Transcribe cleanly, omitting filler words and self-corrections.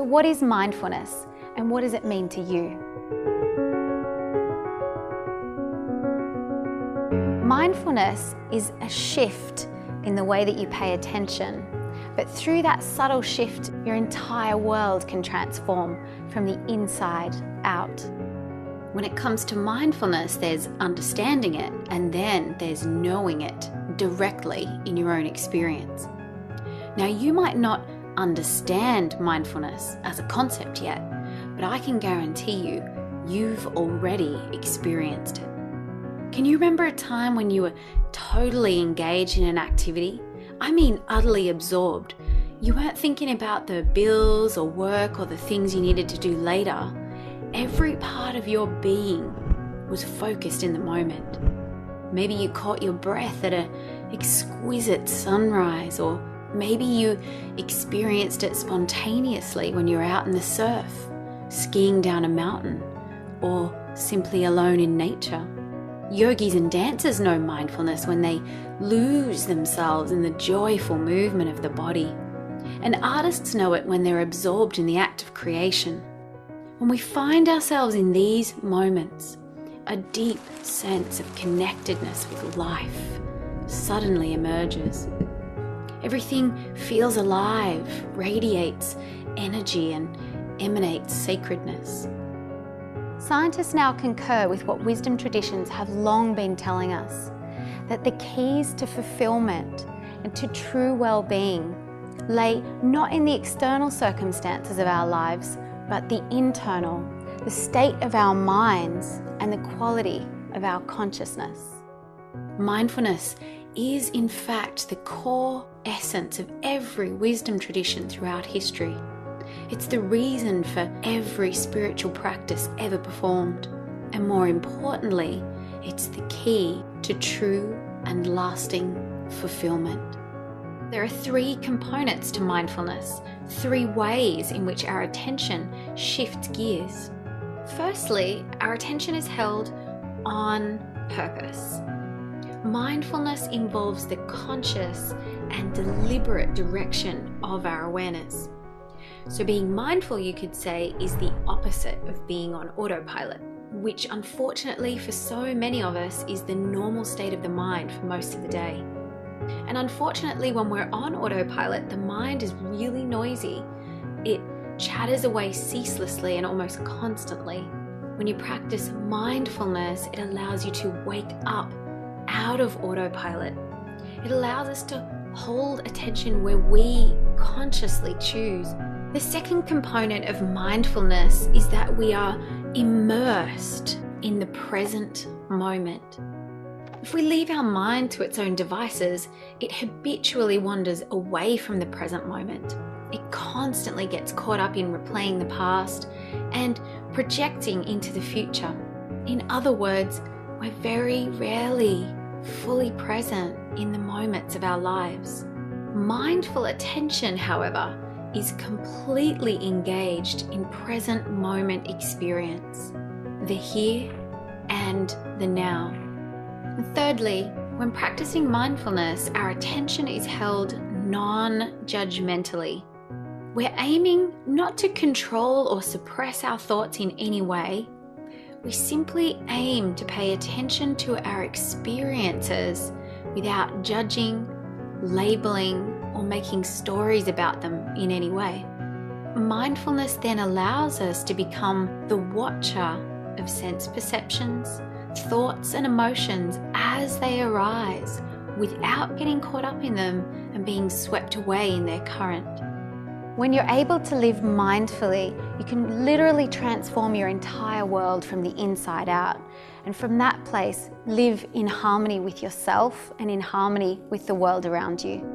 what is mindfulness and what does it mean to you? Mindfulness is a shift in the way that you pay attention, but through that subtle shift, your entire world can transform from the inside out. When it comes to mindfulness, there's understanding it, and then there's knowing it directly in your own experience. Now, you might not understand mindfulness as a concept yet, but I can guarantee you, you've already experienced it. Can you remember a time when you were totally engaged in an activity? I mean, utterly absorbed. You weren't thinking about the bills or work or the things you needed to do later. Every part of your being was focused in the moment. Maybe you caught your breath at an exquisite sunrise, or maybe you experienced it spontaneously when you're out in the surf, skiing down a mountain, or simply alone in nature. Yogis and dancers know mindfulness when they lose themselves in the joyful movement of the body. And artists know it when they're absorbed in the act of creation. When we find ourselves in these moments, a deep sense of connectedness with life suddenly emerges. Everything feels alive, radiates energy, and emanates sacredness. Scientists now concur with what wisdom traditions have long been telling us, that the keys to fulfillment and to true well-being lay not in the external circumstances of our lives, but the internal, the state of our minds and the quality of our consciousness. Mindfulness is in fact the core essence of every wisdom tradition throughout history. It's the reason for every spiritual practice ever performed. And more importantly, it's the key to true and lasting fulfillment. There are three components to mindfulness, three ways in which our attention shifts gears. Firstly, our attention is held on purpose. Mindfulness involves the conscious and deliberate direction of our awareness. So being mindful, you could say, is the opposite of being on autopilot, which unfortunately for so many of us is the normal state of the mind for most of the day. And unfortunately, when we're on autopilot, the mind is really noisy. It chatters away ceaselessly and almost constantly. When you practice mindfulness, it allows you to wake up out of autopilot. It allows us to hold attention where we consciously choose. The second component of mindfulness is that we are immersed in the present moment. If we leave our mind to its own devices, it habitually wanders away from the present moment. It constantly gets caught up in replaying the past and projecting into the future. In other words, we're very rarely fully present in the moments of our lives. Mindful attention, however, is completely engaged in present moment experience, the here and the now. And thirdly, when practicing mindfulness, our attention is held non-judgmentally. We're aiming not to control or suppress our thoughts in any way. We simply aim to pay attention to our experiences without judging, labeling, or making stories about them in any way. Mindfulness then allows us to become the watcher of sense perceptions, thoughts and emotions as they arise, without getting caught up in them and being swept away in their current. When you're able to live mindfully, you can literally transform your entire world from the inside out, and from that place, live in harmony with yourself and in harmony with the world around you.